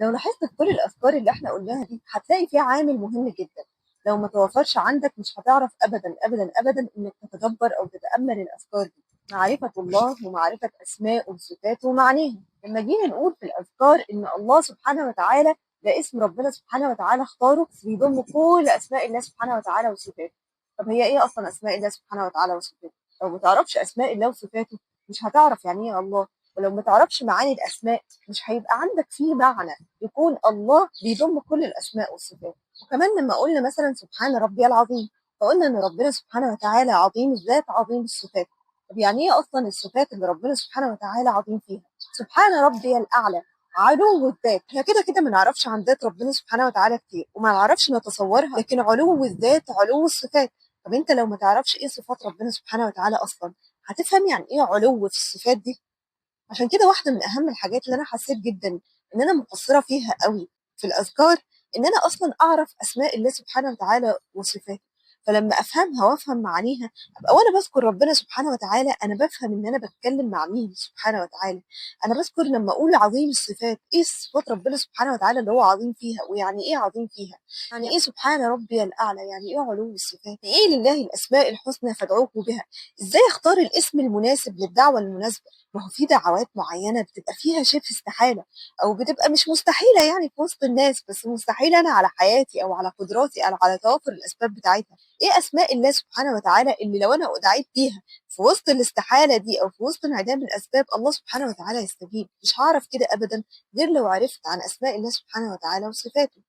لو لاحظت في كل الأفكار اللي احنا قلناها دي هتلاقي في عامل مهم جدا. لو ما توفرش عندك مش هتعرف أبدا أبدا أبدا إنك تتدبر أو تتأمل الأفكار دي. معرفة الله ومعرفة أسماء وصفاته ومعانيها. لما جينا نقول في الأذكار إن الله سبحانه وتعالى ده اسم ربنا سبحانه وتعالى اختاره بيضم كل أسماء الله سبحانه وتعالى وصفاته. طب هي إيه أصلا أسماء الله سبحانه وتعالى وصفاته؟ لو ما تعرفش أسماء الله وصفاته مش هتعرف يعني إيه الله. ولو ما تعرفش معاني الأسماء مش هيبقى عندك فيه معنى يكون الله بيضم كل الأسماء والصفات. وكمان لما قلنا مثلا سبحان ربي العظيم فقلنا إن ربنا سبحانه وتعالى عظيم الذات عظيم الصفات. طب يعني إيه أصلا الصفات اللي ربنا سبحانه وتعالى عظيم فيها؟ سبحان ربي الأعلى علو الذات. احنا كده كده ما نعرفش عن ذات ربنا سبحانه وتعالى كتير وما نعرفش نتصورها، لكن علو الذات علو الصفات. طب انت لو ما تعرفش ايه صفات ربنا سبحانه وتعالى اصلا هتفهم يعني ايه علو في الصفات دي؟ عشان كده واحدة من أهم الحاجات اللي أنا حسيت جدا إن أنا مقصرة فيها قوي في الأذكار إن أنا أصلا أعرف أسماء الله سبحانه وتعالى وصفاته. فلما أفهمها وأفهم معانيها أبقى وأنا بذكر ربنا سبحانه وتعالى أنا بفهم إن أنا بتكلم مع مين سبحانه وتعالى. أنا بذكر لما أقول عظيم الصفات، إيه صفات ربنا سبحانه وتعالى اللي هو عظيم فيها، ويعني إيه عظيم فيها؟ يعني إيه سبحان ربي الأعلى؟ يعني إيه علو الصفات؟ يعني إيه لله الأسماء الحسنى فادعوه بها؟ إزاي أختار الاسم المناسب للدعوة المناسبة؟ ما هو في دعوات معينة بتبقى فيها شبه استحالة أو بتبقى مش مستحيلة يعني في وسط الناس، بس مستحيلة أنا على حياتي أو على قدراتي أو على توافر الأسباب بتاعتها. إيه أسماء الله سبحانه وتعالى اللي لو أنا دعيت بيها في وسط الاستحالة دي أو في وسط انعدام الأسباب الله سبحانه وتعالى يستجيب؟ مش هعرف كده أبدا غير لو عرفت عن أسماء الله سبحانه وتعالى وصفاته.